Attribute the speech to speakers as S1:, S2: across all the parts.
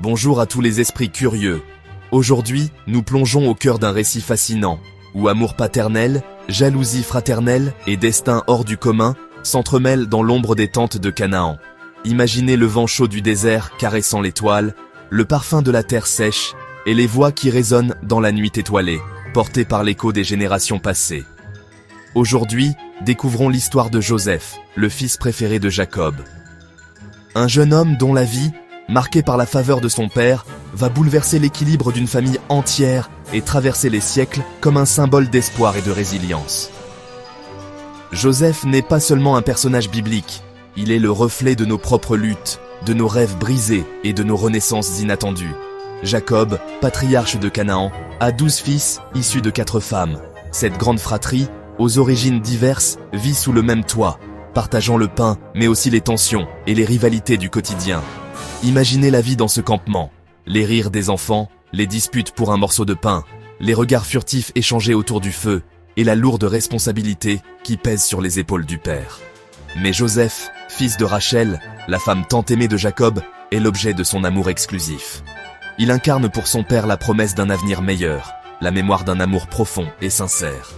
S1: Bonjour à tous les esprits curieux. Aujourd'hui, nous plongeons au cœur d'un récit fascinant, où amour paternel, jalousie fraternelle et destin hors du commun s'entremêlent dans l'ombre des tentes de Canaan. Imaginez le vent chaud du désert caressant l'étoile, le parfum de la terre sèche et les voix qui résonnent dans la nuit étoilée, portées par l'écho des générations passées. Aujourd'hui, découvrons l'histoire de Joseph, le fils préféré de Jacob. Un jeune homme dont la vie, marquée par la faveur de son père, va bouleverser l'équilibre d'une famille entière et traverser les siècles comme un symbole d'espoir et de résilience. Joseph n'est pas seulement un personnage biblique, il est le reflet de nos propres luttes, de nos rêves brisés et de nos renaissances inattendues. Jacob, patriarche de Canaan, a 12 fils issus de 4 femmes. Cette grande fratrie, aux origines diverses, vit sous le même toit, partageant le pain, mais aussi les tensions et les rivalités du quotidien. Imaginez la vie dans ce campement, les rires des enfants, les disputes pour un morceau de pain, les regards furtifs échangés autour du feu et la lourde responsabilité qui pèse sur les épaules du père. Mais Joseph, fils de Rachel, la femme tant aimée de Jacob, est l'objet de son amour exclusif. Il incarne pour son père la promesse d'un avenir meilleur, la mémoire d'un amour profond et sincère.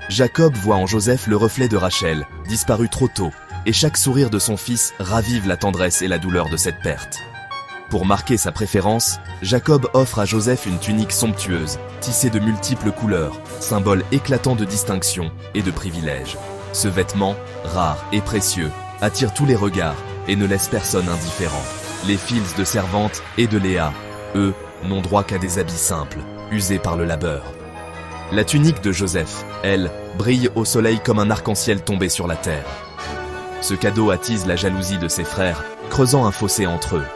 S1: Jacob voit en Joseph le reflet de Rachel, disparue trop tôt, et chaque sourire de son fils ravive la tendresse et la douleur de cette perte. Pour marquer sa préférence, Jacob offre à Joseph une tunique somptueuse, tissée de multiples couleurs, symbole éclatant de distinction et de privilège. Ce vêtement, rare et précieux, attire tous les regards et ne laisse personne indifférent. Les fils de servantes et de Léa, eux, n'ont droit qu'à des habits simples, usés par le labeur. La tunique de Joseph, elle, brille au soleil comme un arc-en-ciel tombé sur la terre. Ce cadeau attise la jalousie de ses frères, creusant un fossé entre eux.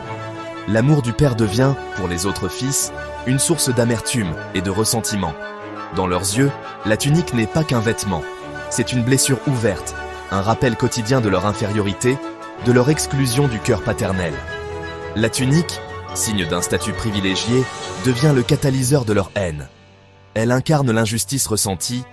S1: L'amour du père devient, pour les autres fils, une source d'amertume et de ressentiment. Dans leurs yeux, la tunique n'est pas qu'un vêtement. C'est une blessure ouverte, un rappel quotidien de leur infériorité, de leur exclusion du cœur paternel. La tunique, signe d'un statut privilégié, devient le catalyseur de leur haine. Elle incarne l'injustice ressentie,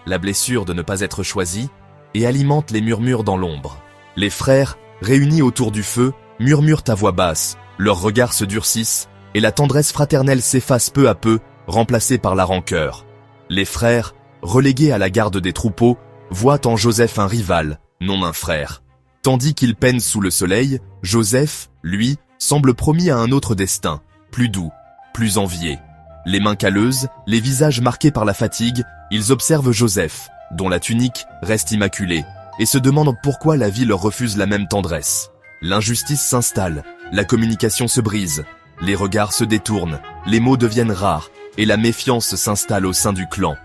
S1: la blessure de ne pas être choisi, et alimente les murmures dans l'ombre. Les frères, réunis autour du feu, murmurent à voix basse, leurs regards se durcissent, et la tendresse fraternelle s'efface peu à peu, remplacée par la rancœur. Les frères, relégués à la garde des troupeaux, voient en Joseph un rival, non un frère. Tandis qu'ils peinent sous le soleil, Joseph, lui, semble promis à un autre destin, plus doux, plus envié. Les mains calleuses, les visages marqués par la fatigue, ils observent Joseph, dont la tunique reste immaculée, et se demandent pourquoi la vie leur refuse la même tendresse. L'injustice s'installe, la communication se brise, les regards se détournent, les mots deviennent rares, et la méfiance s'installe au sein du clan.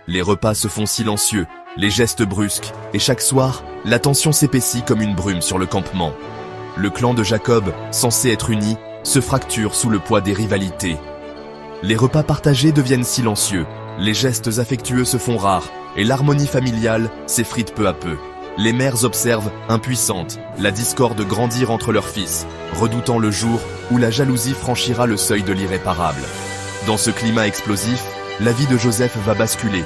S1: Les repas se font silencieux, les gestes brusques, et chaque soir, la tension s'épaissit comme une brume sur le campement. Le clan de Jacob, censé être uni, se fracture sous le poids des rivalités. Les repas partagés deviennent silencieux, les gestes affectueux se font rares, et l'harmonie familiale s'effrite peu à peu. Les mères observent, impuissantes, la discorde grandir entre leurs fils, redoutant le jour où la jalousie franchira le seuil de l'irréparable. Dans ce climat explosif, la vie de Joseph va basculer,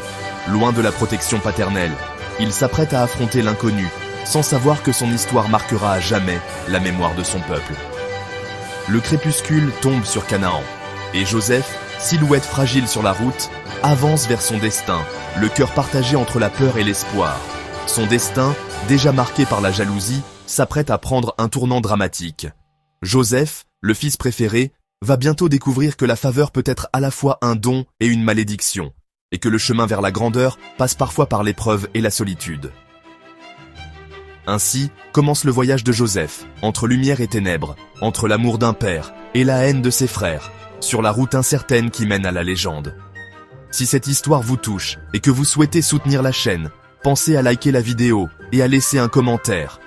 S1: loin de la protection paternelle. Il s'apprête à affronter l'inconnu, sans savoir que son histoire marquera à jamais la mémoire de son peuple. Le crépuscule tombe sur Canaan, et Joseph, silhouette fragile sur la route, avance vers son destin, le cœur partagé entre la peur et l'espoir. Son destin, déjà marqué par la jalousie, s'apprête à prendre un tournant dramatique. Joseph, le fils préféré, va bientôt découvrir que la faveur peut être à la fois un don et une malédiction, et que le chemin vers la grandeur passe parfois par l'épreuve et la solitude. Ainsi commence le voyage de Joseph, entre lumière et ténèbres, entre l'amour d'un père et la haine de ses frères, sur la route incertaine qui mène à la légende. Si cette histoire vous touche et que vous souhaitez soutenir la chaîne, pensez à liker la vidéo et à laisser un commentaire.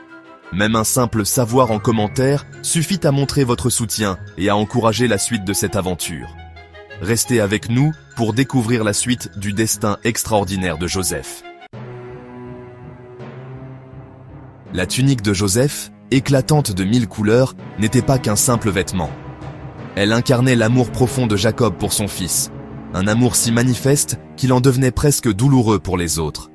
S1: Même un simple savoir en commentaire suffit à montrer votre soutien et à encourager la suite de cette aventure. Restez avec nous pour découvrir la suite du destin extraordinaire de Joseph. La tunique de Joseph, éclatante de 1000 couleurs, n'était pas qu'un simple vêtement. Elle incarnait l'amour profond de Jacob pour son fils, un amour si manifeste qu'il en devenait presque douloureux pour les autres.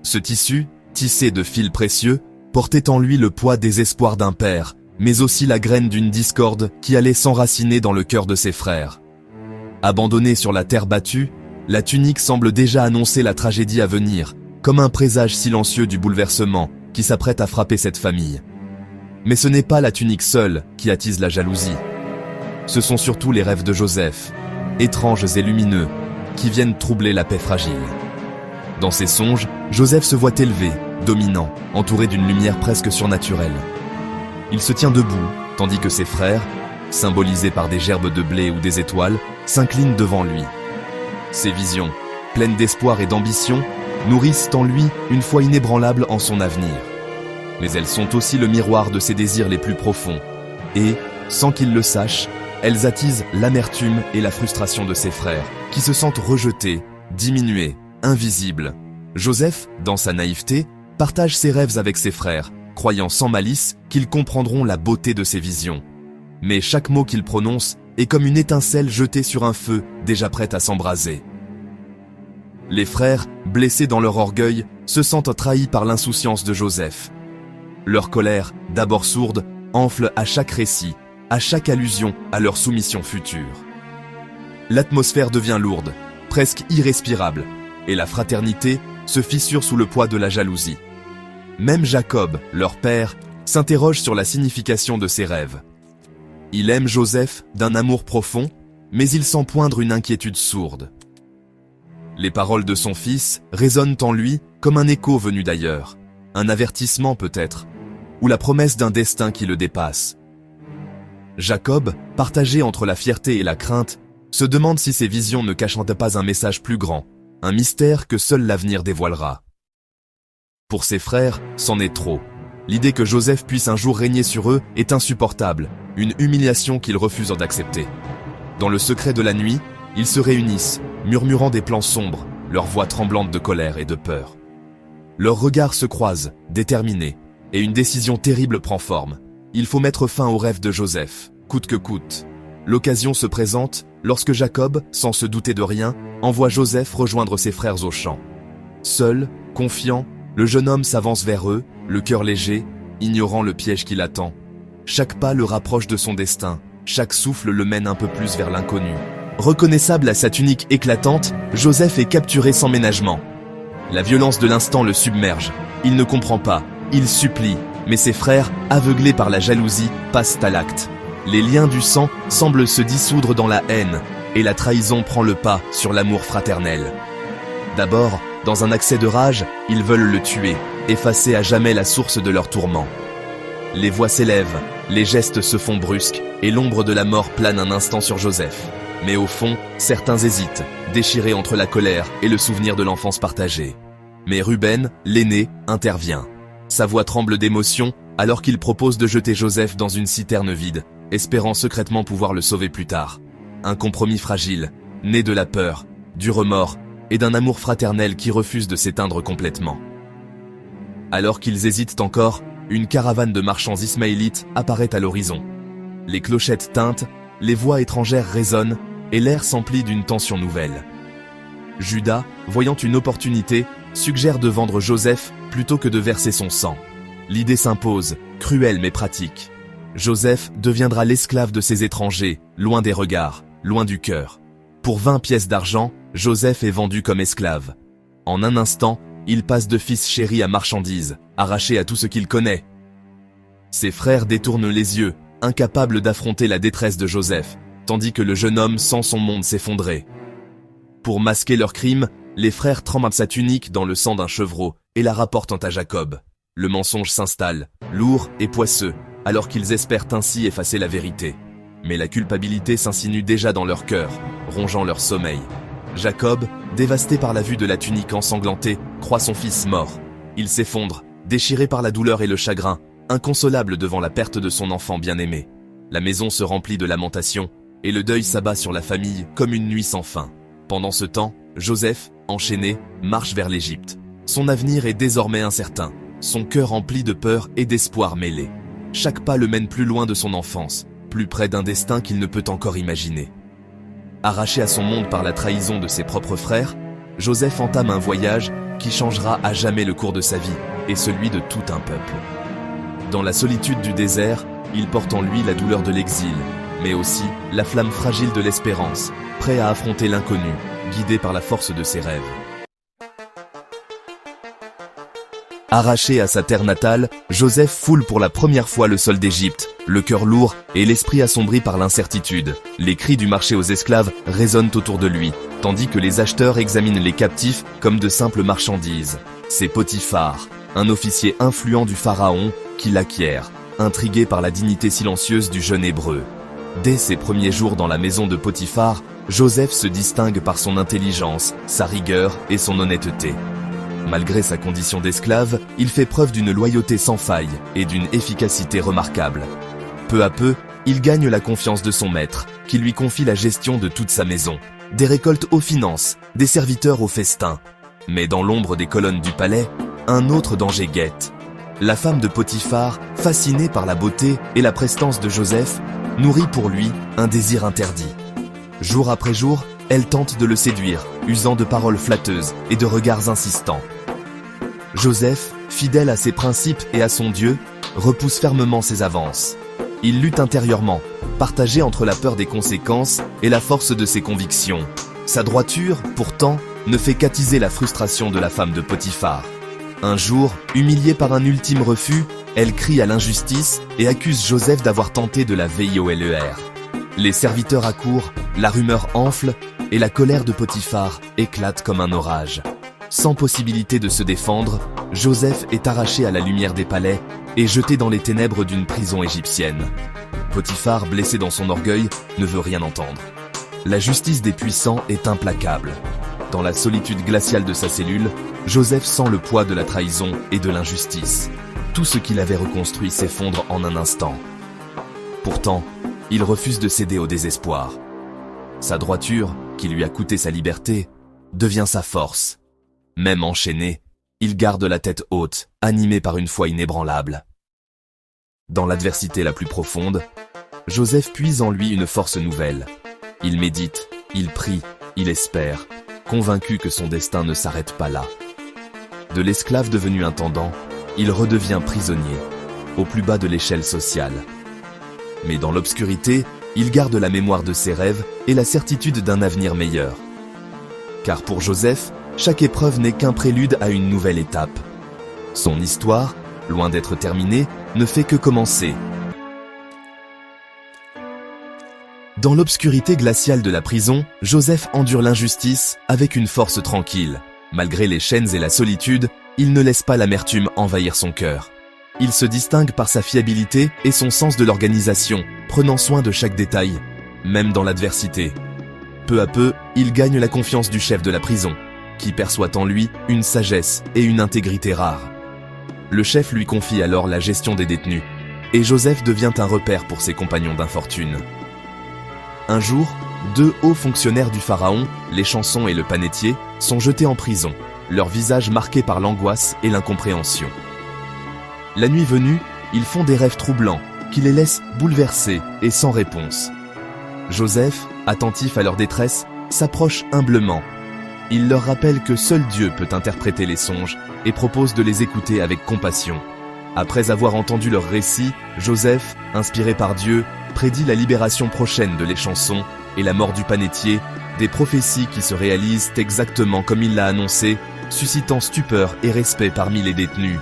S1: Ce tissu, tissé de fils précieux, portait en lui le poids des espoirs d'un père, mais aussi la graine d'une discorde qui allait s'enraciner dans le cœur de ses frères. Abandonnée sur la terre battue, la tunique semble déjà annoncer la tragédie à venir, comme un présage silencieux du bouleversement qui s'apprête à frapper cette famille. Mais ce n'est pas la tunique seule qui attise la jalousie. Ce sont surtout les rêves de Joseph, étranges et lumineux, qui viennent troubler la paix fragile. Dans ses songes, Joseph se voit élevé, dominant, entouré d'une lumière presque surnaturelle. Il se tient debout, tandis que ses frères, symbolisés par des gerbes de blé ou des étoiles, s'inclinent devant lui. Ces visions, pleines d'espoir et d'ambition, nourrissent en lui une foi inébranlable en son avenir. Mais elles sont aussi le miroir de ses désirs les plus profonds, et, sans qu'il le sache, elles attisent l'amertume et la frustration de ses frères, qui se sentent rejetés, diminués, invisibles. Joseph, dans sa naïveté, partage ses rêves avec ses frères, croyant sans malice qu'ils comprendront la beauté de ses visions. Mais chaque mot qu'il prononce est comme une étincelle jetée sur un feu déjà prêt à s'embraser. Les frères, blessés dans leur orgueil, se sentent trahis par l'insouciance de Joseph. Leur colère, d'abord sourde, enfle à chaque récit, à chaque allusion à leur soumission future. L'atmosphère devient lourde, presque irrespirable, et la fraternité se fissure sous le poids de la jalousie. Même Jacob, leur père, s'interroge sur la signification de ses rêves. Il aime Joseph d'un amour profond, mais il sent poindre une inquiétude sourde. Les paroles de son fils résonnent en lui comme un écho venu d'ailleurs, un avertissement peut-être, ou la promesse d'un destin qui le dépasse. Jacob, partagé entre la fierté et la crainte, se demande si ses visions ne cachent pas un message plus grand, un mystère que seul l'avenir dévoilera. Pour ses frères, c'en est trop. L'idée que Joseph puisse un jour régner sur eux est insupportable, une humiliation qu'ils refusent d'accepter. Dans le secret de la nuit, ils se réunissent, murmurant des plans sombres, leurs voix tremblantes de colère et de peur. Leurs regards se croisent, déterminés, et une décision terrible prend forme. Il faut mettre fin au rêve de Joseph, coûte que coûte. L'occasion se présente lorsque Jacob, sans se douter de rien, envoie Joseph rejoindre ses frères au champ. Seul, confiant, le jeune homme s'avance vers eux, le cœur léger, ignorant le piège qui l'attend. Chaque pas le rapproche de son destin, chaque souffle le mène un peu plus vers l'inconnu. Reconnaissable à sa tunique éclatante, Joseph est capturé sans ménagement. La violence de l'instant le submerge. Il ne comprend pas, il supplie, mais ses frères, aveuglés par la jalousie, passent à l'acte. Les liens du sang semblent se dissoudre dans la haine, et la trahison prend le pas sur l'amour fraternel. D'abord, dans un accès de rage, ils veulent le tuer, effacer à jamais la source de leur tourment. Les voix s'élèvent, les gestes se font brusques, et l'ombre de la mort plane un instant sur Joseph. Mais au fond, certains hésitent, déchirés entre la colère et le souvenir de l'enfance partagée. Mais Ruben, l'aîné, intervient. Sa voix tremble d'émotion alors qu'il propose de jeter Joseph dans une citerne vide, espérant secrètement pouvoir le sauver plus tard. Un compromis fragile, né de la peur, du remords et d'un amour fraternel qui refuse de s'éteindre complètement. Alors qu'ils hésitent encore, une caravane de marchands ismaélites apparaît à l'horizon. Les clochettes tintent, les voix étrangères résonnent et l'air s'emplit d'une tension nouvelle. Judas, voyant une opportunité, suggère de vendre Joseph plutôt que de verser son sang. L'idée s'impose, cruelle mais pratique. Joseph deviendra l'esclave de ces étrangers, loin des regards, loin du cœur. Pour 20 pièces d'argent, Joseph est vendu comme esclave. En un instant, il passe de fils chéri à marchandise, arraché à tout ce qu'il connaît. Ses frères détournent les yeux, incapables d'affronter la détresse de Joseph, tandis que le jeune homme sent son monde s'effondrer. Pour masquer leur crime, les frères trempent sa tunique dans le sang d'un chevreau et la rapportent à Jacob. Le mensonge s'installe, lourd et poisseux, alors qu'ils espèrent ainsi effacer la vérité. Mais la culpabilité s'insinue déjà dans leur cœur, rongeant leur sommeil. Jacob, dévasté par la vue de la tunique ensanglantée, croit son fils mort. Il s'effondre, déchiré par la douleur et le chagrin, inconsolable devant la perte de son enfant bien-aimé. La maison se remplit de lamentations, et le deuil s'abat sur la famille comme une nuit sans fin. Pendant ce temps, Joseph, enchaîné, marche vers l'Égypte. Son avenir est désormais incertain, son cœur empli de peur et d'espoir mêlés. Chaque pas le mène plus loin de son enfance, plus près d'un destin qu'il ne peut encore imaginer. Arraché à son monde par la trahison de ses propres frères, Joseph entame un voyage qui changera à jamais le cours de sa vie et celui de tout un peuple. Dans la solitude du désert, il porte en lui la douleur de l'exil, mais aussi la flamme fragile de l'espérance, prêt à affronter l'inconnu, guidé par la force de ses rêves. Arraché à sa terre natale, Joseph foule pour la première fois le sol d'Égypte, le cœur lourd et l'esprit assombri par l'incertitude. Les cris du marché aux esclaves résonnent autour de lui, tandis que les acheteurs examinent les captifs comme de simples marchandises. C'est Potiphar, un officier influent du pharaon, qui l'acquiert, intrigué par la dignité silencieuse du jeune hébreu. Dès ses premiers jours dans la maison de Potiphar, Joseph se distingue par son intelligence, sa rigueur et son honnêteté. Malgré sa condition d'esclave, il fait preuve d'une loyauté sans faille et d'une efficacité remarquable. Peu à peu, il gagne la confiance de son maître, qui lui confie la gestion de toute sa maison, des récoltes aux finances, des serviteurs aux festins. Mais dans l'ombre des colonnes du palais, un autre danger guette. La femme de Potiphar, fascinée par la beauté et la prestance de Joseph, nourrit pour lui un désir interdit. Jour après jour, elle tente de le séduire, usant de paroles flatteuses et de regards insistants. Joseph, fidèle à ses principes et à son Dieu, repousse fermement ses avances. Il lutte intérieurement, partagé entre la peur des conséquences et la force de ses convictions. Sa droiture, pourtant, ne fait qu'attiser la frustration de la femme de Potiphar. Un jour, humiliée par un ultime refus, elle crie à l'injustice et accuse Joseph d'avoir tenté de la VIOLER. Les serviteurs accourent, la rumeur enfle et la colère de Potiphar éclate comme un orage. Sans possibilité de se défendre, Joseph est arraché à la lumière des palais et jeté dans les ténèbres d'une prison égyptienne. Potiphar, blessé dans son orgueil, ne veut rien entendre. La justice des puissants est implacable. Dans la solitude glaciale de sa cellule, Joseph sent le poids de la trahison et de l'injustice. Tout ce qu'il avait reconstruit s'effondre en un instant. Pourtant, il refuse de céder au désespoir. Sa droiture, qui lui a coûté sa liberté, devient sa force. Même enchaîné, il garde la tête haute, animé par une foi inébranlable. Dans l'adversité la plus profonde, Joseph puise en lui une force nouvelle. Il médite, il prie, il espère, convaincu que son destin ne s'arrête pas là. De l'esclave devenu intendant, il redevient prisonnier, au plus bas de l'échelle sociale. Mais dans l'obscurité, il garde la mémoire de ses rêves et la certitude d'un avenir meilleur. Car pour Joseph, chaque épreuve n'est qu'un prélude à une nouvelle étape. Son histoire, loin d'être terminée, ne fait que commencer. Dans l'obscurité glaciale de la prison, Joseph endure l'injustice avec une force tranquille. Malgré les chaînes et la solitude, il ne laisse pas l'amertume envahir son cœur. Il se distingue par sa fiabilité et son sens de l'organisation, prenant soin de chaque détail, même dans l'adversité. Peu à peu, il gagne la confiance du chef de la prison, qui perçoit en lui une sagesse et une intégrité rares. Le chef lui confie alors la gestion des détenus, et Joseph devient un repère pour ses compagnons d'infortune. Un jour, 2 hauts fonctionnaires du pharaon, les chansons et le panetier, sont jetés en prison, leurs visages marqués par l'angoisse et l'incompréhension. La nuit venue, ils font des rêves troublants, qui les laissent bouleversés et sans réponse. Joseph, attentif à leur détresse, s'approche humblement. Il leur rappelle que seul Dieu peut interpréter les songes et propose de les écouter avec compassion. Après avoir entendu leur récit, Joseph, inspiré par Dieu, prédit la libération prochaine de les chansons et la mort du panetier, des prophéties qui se réalisent exactement comme il l'a annoncé, suscitant stupeur et respect parmi les détenus.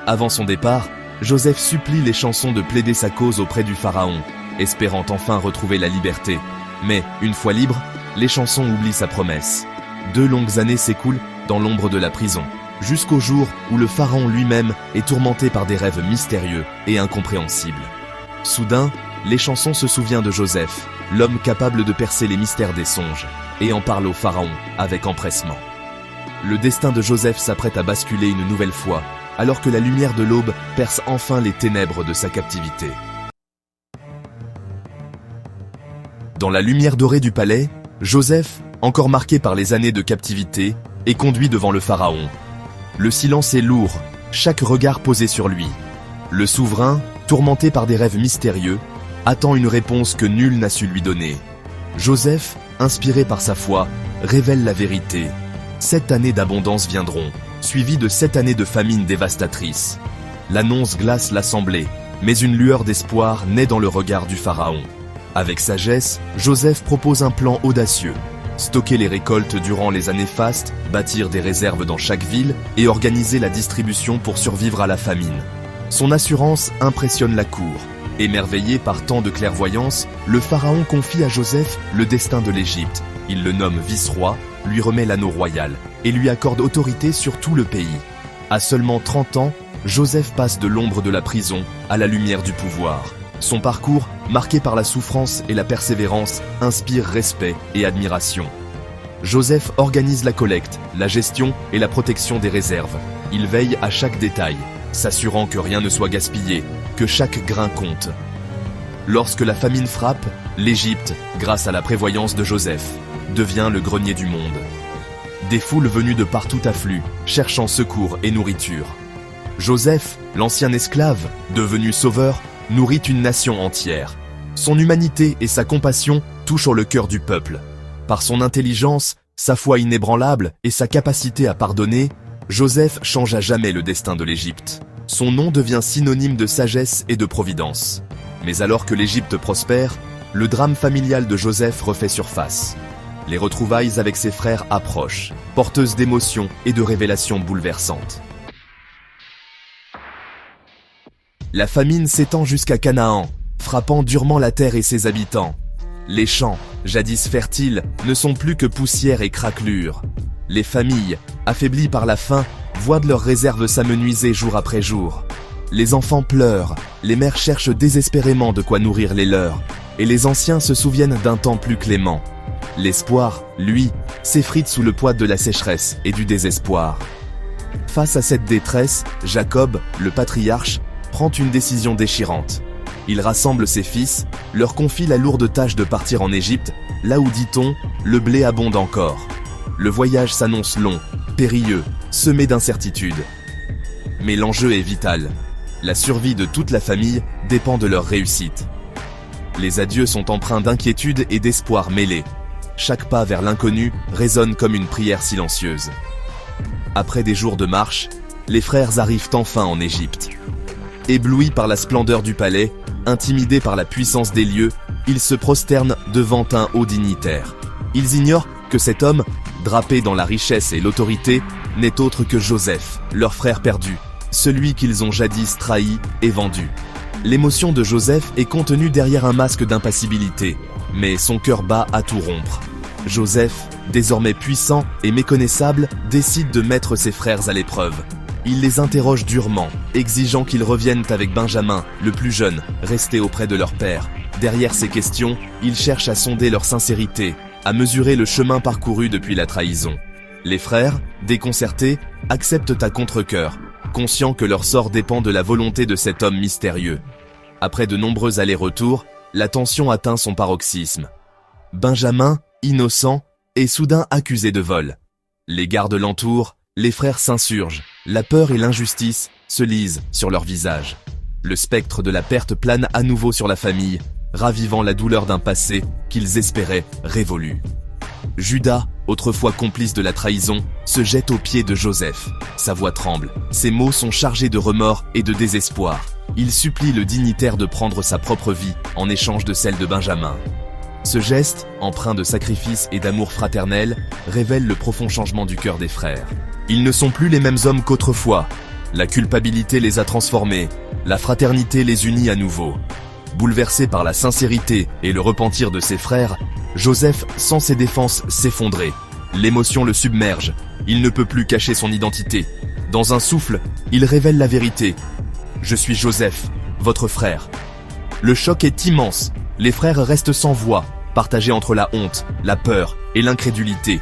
S1: Avant son départ, Joseph supplie les chansons de plaider sa cause auprès du pharaon, espérant enfin retrouver la liberté. Mais, une fois libre, les chansons oublient sa promesse. 2 longues années s'écoulent dans l'ombre de la prison, jusqu'au jour où le pharaon lui-même est tourmenté par des rêves mystérieux et incompréhensibles. Soudain, les chansons se souvient de Joseph, l'homme capable de percer les mystères des songes, et en parle au pharaon avec empressement. Le destin de Joseph s'apprête à basculer une nouvelle fois, alors que la lumière de l'aube perce enfin les ténèbres de sa captivité. Dans la lumière dorée du palais, Joseph, encore marqué par les années de captivité, est conduit devant le pharaon. Le silence est lourd, chaque regard posé sur lui. Le souverain, tourmenté par des rêves mystérieux, attend une réponse que nul n'a su lui donner. Joseph, inspiré par sa foi, révèle la vérité. 7 années d'abondance viendront, suivies de 7 années de famine dévastatrice. L'annonce glace l'assemblée, mais une lueur d'espoir naît dans le regard du pharaon. Avec sagesse, Joseph propose un plan audacieux. Stocker les récoltes durant les années fastes, bâtir des réserves dans chaque ville et organiser la distribution pour survivre à la famine. Son assurance impressionne la cour. Émerveillé par tant de clairvoyance, le pharaon confie à Joseph le destin de l'Égypte. Il le nomme vice-roi, lui remet l'anneau royal et lui accorde autorité sur tout le pays. À seulement 30 ans, Joseph passe de l'ombre de la prison à la lumière du pouvoir. Son parcours, marqué par la souffrance et la persévérance, inspire respect et admiration. Joseph organise la collecte, la gestion et la protection des réserves. Il veille à chaque détail, s'assurant que rien ne soit gaspillé, que chaque grain compte. Lorsque la famine frappe, l'Égypte, grâce à la prévoyance de Joseph, devient le grenier du monde. Des foules venues de partout affluent, cherchant secours et nourriture. Joseph, l'ancien esclave, devenu sauveur, nourrit une nation entière. Son humanité et sa compassion touchent le cœur du peuple. Par son intelligence, sa foi inébranlable et sa capacité à pardonner, Joseph change à jamais le destin de l'Égypte. Son nom devient synonyme de sagesse et de providence. Mais alors que l'Égypte prospère, le drame familial de Joseph refait surface. Les retrouvailles avec ses frères approchent, porteuses d'émotions et de révélations bouleversantes. La famine s'étend jusqu'à Canaan, frappant durement la terre et ses habitants. Les champs, jadis fertiles, ne sont plus que poussière et craquelure. Les familles, affaiblies par la faim, voient de leurs réserves s'amenuiser jour après jour. Les enfants pleurent, les mères cherchent désespérément de quoi nourrir les leurs, et les anciens se souviennent d'un temps plus clément. L'espoir, lui, s'effrite sous le poids de la sécheresse et du désespoir. Face à cette détresse, Jacob, le patriarche, prend une décision déchirante. Il rassemble ses fils, leur confie la lourde tâche de partir en Égypte, là où, dit-on, le blé abonde encore. Le voyage s'annonce long, périlleux, semé d'incertitudes. Mais l'enjeu est vital. La survie de toute la famille dépend de leur réussite. Les adieux sont empreints d'inquiétude et d'espoir mêlés. Chaque pas vers l'inconnu résonne comme une prière silencieuse. Après des jours de marche, les frères arrivent enfin en Égypte. Éblouis par la splendeur du palais, intimidés par la puissance des lieux, ils se prosternent devant un haut dignitaire. Ils ignorent que cet homme, drapé dans la richesse et l'autorité, n'est autre que Joseph, leur frère perdu, celui qu'ils ont jadis trahi et vendu. L'émotion de Joseph est contenue derrière un masque d'impassibilité, mais son cœur bat à tout rompre. Joseph, désormais puissant et méconnaissable, décide de mettre ses frères à l'épreuve. Il les interroge durement, exigeant qu'ils reviennent avec Benjamin, le plus jeune, resté auprès de leur père. Derrière ces questions, il cherche à sonder leur sincérité, à mesurer le chemin parcouru depuis la trahison. Les frères, déconcertés, acceptent à contre-cœur, conscients que leur sort dépend de la volonté de cet homme mystérieux. Après de nombreux allers-retours, la tension atteint son paroxysme. Benjamin, innocent, est soudain accusé de vol. Les gardes l'entourent, les frères s'insurgent, la peur et l'injustice se lisent sur leurs visages. Le spectre de la perte plane à nouveau sur la famille, ravivant la douleur d'un passé qu'ils espéraient révolu. Judas, autrefois complice de la trahison, se jette aux pieds de Joseph. Sa voix tremble, ses mots sont chargés de remords et de désespoir. Il supplie le dignitaire de prendre sa propre vie en échange de celle de Benjamin. Ce geste, empreint de sacrifice et d'amour fraternel, révèle le profond changement du cœur des frères. Ils ne sont plus les mêmes hommes qu'autrefois. La culpabilité les a transformés, la fraternité les unit à nouveau. Bouleversé par la sincérité et le repentir de ses frères, Joseph sent ses défenses s'effondrer. L'émotion le submerge. Il ne peut plus cacher son identité. Dans un souffle, il révèle la vérité. « Je suis Joseph, votre frère. » Le choc est immense. Les frères restent sans voix, partagés entre la honte, la peur et l'incrédulité.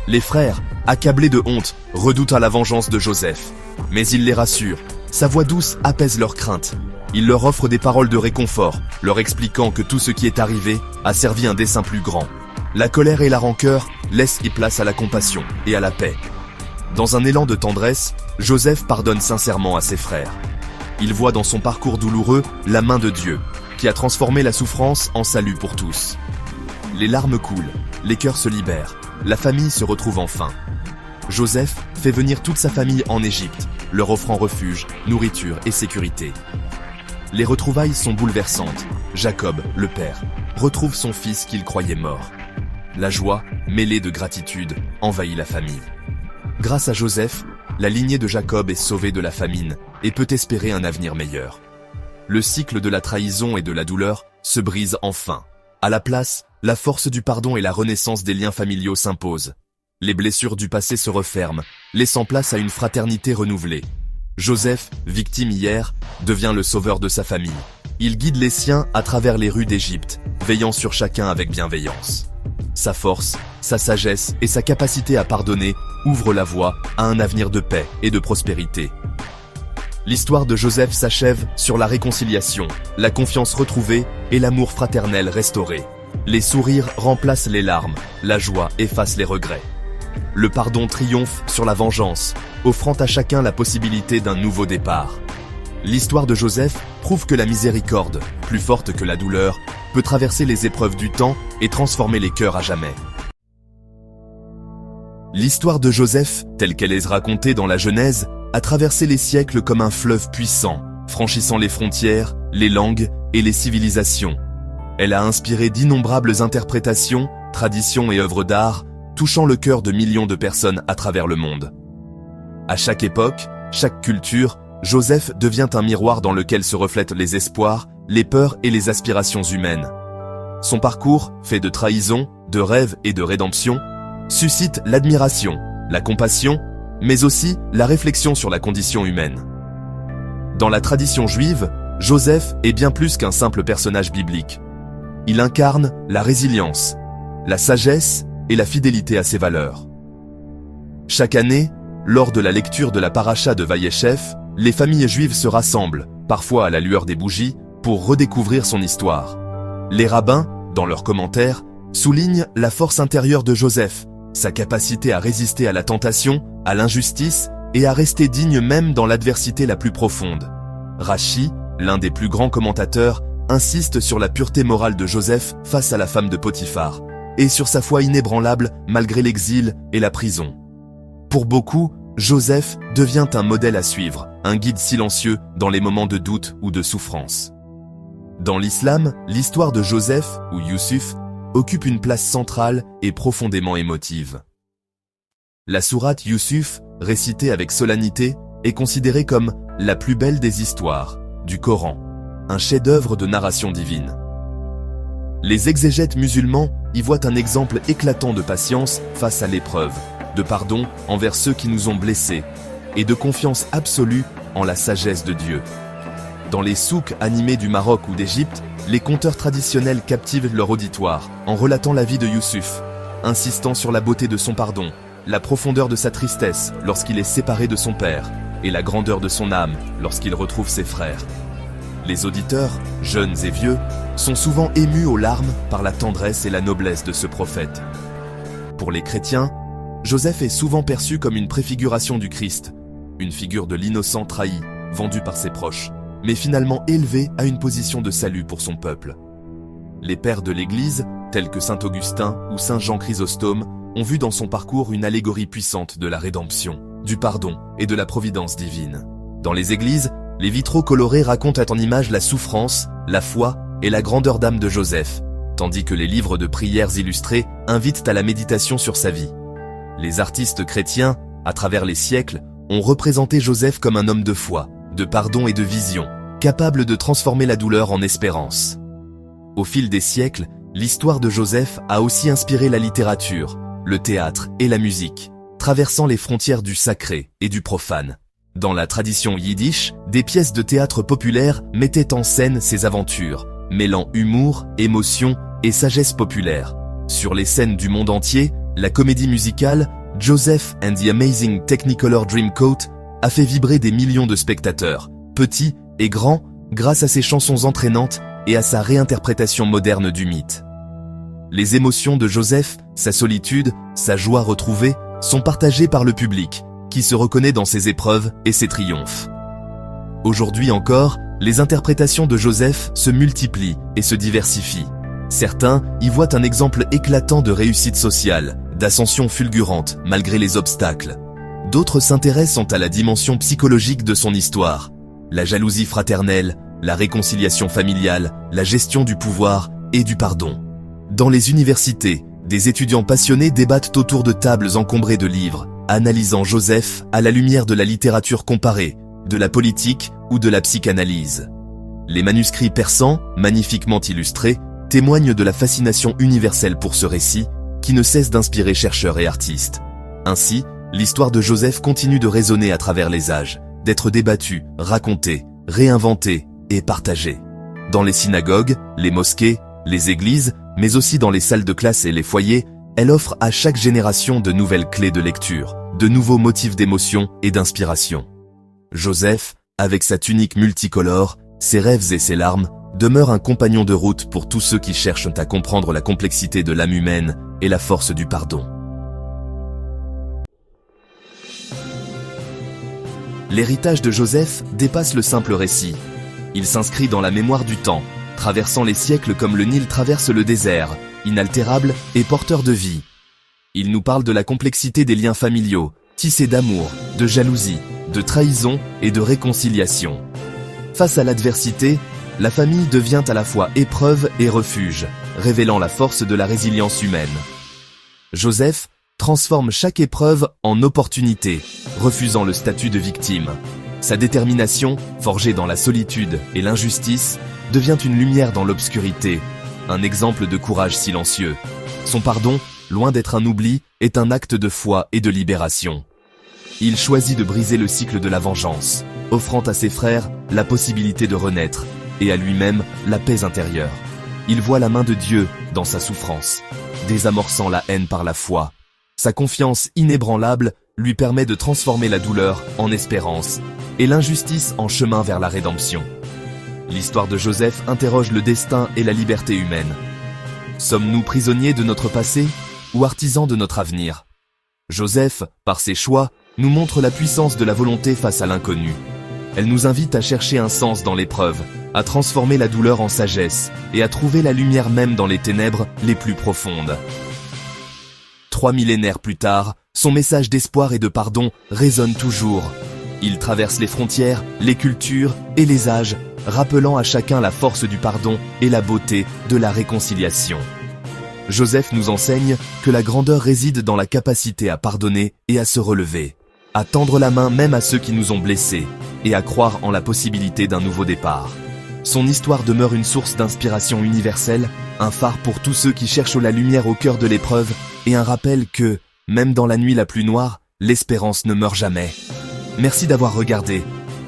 S1: Les frères, accablés de honte, redoutent la vengeance de Joseph. Mais il les rassure. Sa voix douce apaise leurs craintes. Il leur offre des paroles de réconfort, leur expliquant que tout ce qui est arrivé a servi un dessein plus grand. La colère et la rancœur laissent place à la compassion et à la paix. Dans un élan de tendresse, Joseph pardonne sincèrement à ses frères. Il voit dans son parcours douloureux la main de Dieu, qui a transformé la souffrance en salut pour tous. Les larmes coulent, les cœurs se libèrent, la famille se retrouve enfin. Joseph fait venir toute sa famille en Égypte, leur offrant refuge, nourriture et sécurité. Les retrouvailles sont bouleversantes. Jacob, le père, retrouve son fils qu'il croyait mort. La joie, mêlée de gratitude, envahit la famille. Grâce à Joseph, la lignée de Jacob est sauvée de la famine et peut espérer un avenir meilleur. Le cycle de la trahison et de la douleur se brise enfin. À la place, la force du pardon et la renaissance des liens familiaux s'imposent. Les blessures du passé se referment, laissant place à une fraternité renouvelée. Joseph, victime hier, devient le sauveur de sa famille. Il guide les siens à travers les rues d'Égypte, veillant sur chacun avec bienveillance. Sa force, sa sagesse et sa capacité à pardonner ouvrent la voie à un avenir de paix et de prospérité. L'histoire de Joseph s'achève sur la réconciliation, la confiance retrouvée et l'amour fraternel restauré. Les sourires remplacent les larmes, la joie efface les regrets. Le pardon triomphe sur la vengeance, offrant à chacun la possibilité d'un nouveau départ. L'histoire de Joseph prouve que la miséricorde, plus forte que la douleur, peut traverser les épreuves du temps et transformer les cœurs à jamais. L'histoire de Joseph, telle qu'elle est racontée dans la Genèse, a traversé les siècles comme un fleuve puissant, franchissant les frontières, les langues et les civilisations. Elle a inspiré d'innombrables interprétations, traditions et œuvres d'art, touchant le cœur de millions de personnes à travers le monde. À chaque époque, chaque culture, Joseph devient un miroir dans lequel se reflètent les espoirs, les peurs et les aspirations humaines. Son parcours, fait de trahison, de rêves et de rédemption, suscite l'admiration, la compassion, mais aussi la réflexion sur la condition humaine. Dans la tradition juive, Joseph est bien plus qu'un simple personnage biblique. Il incarne la résilience, la sagesse et la fidélité à ses valeurs. Chaque année, lors de la lecture de la paracha de Vaïechef, les familles juives se rassemblent, parfois à la lueur des bougies, pour redécouvrir son histoire. Les rabbins, dans leurs commentaires, soulignent la force intérieure de Joseph, sa capacité à résister à la tentation, à l'injustice et à rester digne même dans l'adversité la plus profonde. Rachi, l'un des plus grands commentateurs, insiste sur la pureté morale de Joseph face à la femme de Potiphar, et sur sa foi inébranlable malgré l'exil et la prison. Pour beaucoup, Joseph devient un modèle à suivre, un guide silencieux dans les moments de doute ou de souffrance. Dans l'islam, l'histoire de Joseph, ou Youssouf, occupe une place centrale et profondément émotive. La sourate Youssouf, récitée avec solennité, est considérée comme la plus belle des histoires du Coran, un chef-d'œuvre de narration divine. Les exégètes musulmans y voient un exemple éclatant de patience face à l'épreuve, de pardon envers ceux qui nous ont blessés, et de confiance absolue en la sagesse de Dieu. Dans les souks animés du Maroc ou d'Égypte, les conteurs traditionnels captivent leur auditoire en relatant la vie de Youssouf, insistant sur la beauté de son pardon, la profondeur de sa tristesse lorsqu'il est séparé de son père, et la grandeur de son âme lorsqu'il retrouve ses frères. Les auditeurs, jeunes et vieux, sont souvent émus aux larmes par la tendresse et la noblesse de ce prophète. Pour les chrétiens, Joseph est souvent perçu comme une préfiguration du Christ, une figure de l'innocent trahi, vendu par ses proches, mais finalement élevé à une position de salut pour son peuple. Les pères de l'Église, tels que saint Augustin ou saint Jean Chrysostome, ont vu dans son parcours une allégorie puissante de la rédemption, du pardon et de la providence divine. Dans les églises, les vitraux colorés racontent en images la souffrance, la foi et la grandeur d'âme de Joseph, tandis que les livres de prières illustrés invitent à la méditation sur sa vie. Les artistes chrétiens, à travers les siècles, ont représenté Joseph comme un homme de foi, de pardon et de vision, capable de transformer la douleur en espérance. Au fil des siècles, l'histoire de Joseph a aussi inspiré la littérature, le théâtre et la musique, traversant les frontières du sacré et du profane. Dans la tradition yiddish, des pièces de théâtre populaires mettaient en scène ses aventures, mêlant humour, émotion et sagesse populaire. Sur les scènes du monde entier, la comédie musicale Joseph and the Amazing Technicolor Dreamcoat a fait vibrer des millions de spectateurs, petits et grands, grâce à ses chansons entraînantes et à sa réinterprétation moderne du mythe. Les émotions de Joseph, sa solitude, sa joie retrouvée, sont partagées par le public, qui se reconnaît dans ses épreuves et ses triomphes. Aujourd'hui encore, les interprétations de Joseph se multiplient et se diversifient. Certains y voient un exemple éclatant de réussite sociale, d'ascension fulgurante malgré les obstacles. D'autres s'intéressent à la dimension psychologique de son histoire, la jalousie fraternelle, la réconciliation familiale, la gestion du pouvoir et du pardon. Dans les universités, des étudiants passionnés débattent autour de tables encombrées de livres, analysant Joseph à la lumière de la littérature comparée, de la politique ou de la psychanalyse. Les manuscrits persans, magnifiquement illustrés, témoignent de la fascination universelle pour ce récit, qui ne cesse d'inspirer chercheurs et artistes. Ainsi, l'histoire de Joseph continue de résonner à travers les âges, d'être débattue, racontée, réinventée et partagée. Dans les synagogues, les mosquées, les églises, mais aussi dans les salles de classe et les foyers, elle offre à chaque génération de nouvelles clés de lecture, de nouveaux motifs d'émotion et d'inspiration. Joseph, avec sa tunique multicolore, ses rêves et ses larmes, demeure un compagnon de route pour tous ceux qui cherchent à comprendre la complexité de l'âme humaine et la force du pardon. L'héritage de Joseph dépasse le simple récit. Il s'inscrit dans la mémoire du temps, traversant les siècles comme le Nil traverse le désert, inaltérable et porteur de vie. Il nous parle de la complexité des liens familiaux, tissés d'amour, de jalousie, de trahison et de réconciliation. Face à l'adversité, la famille devient à la fois épreuve et refuge, révélant la force de la résilience humaine. Joseph transforme chaque épreuve en opportunité, refusant le statut de victime. Sa détermination, forgée dans la solitude et l'injustice, devient une lumière dans l'obscurité, un exemple de courage silencieux. Son pardon, loin d'être un oubli, est un acte de foi et de libération. Il choisit de briser le cycle de la vengeance, offrant à ses frères la possibilité de renaître, et à lui-même la paix intérieure. Il voit la main de Dieu dans sa souffrance, désamorçant la haine par la foi. Sa confiance inébranlable lui permet de transformer la douleur en espérance, et l'injustice en chemin vers la rédemption. L'histoire de Joseph interroge le destin et la liberté humaine. Sommes-nous prisonniers de notre passé ou artisans de notre avenir? Joseph, par ses choix, nous montre la puissance de la volonté face à l'inconnu. Elle nous invite à chercher un sens dans l'épreuve, à transformer la douleur en sagesse et à trouver la lumière même dans les ténèbres les plus profondes. 3 millénaires plus tard, son message d'espoir et de pardon résonne toujours. Il traverse les frontières, les cultures et les âges, rappelant à chacun la force du pardon et la beauté de la réconciliation. Joseph nous enseigne que la grandeur réside dans la capacité à pardonner et à se relever, à tendre la main même à ceux qui nous ont blessés et à croire en la possibilité d'un nouveau départ. Son histoire demeure une source d'inspiration universelle, un phare pour tous ceux qui cherchent la lumière au cœur de l'épreuve et un rappel que, même dans la nuit la plus noire, l'espérance ne meurt jamais. Merci d'avoir regardé.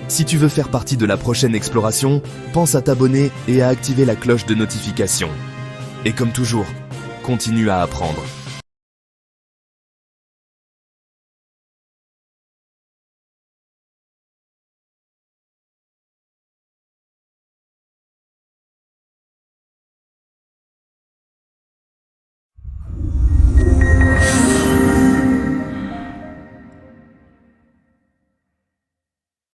S1: Si tu veux faire partie de la prochaine exploration, pense à t'abonner et à activer la cloche de notification. Et comme toujours, continue à apprendre.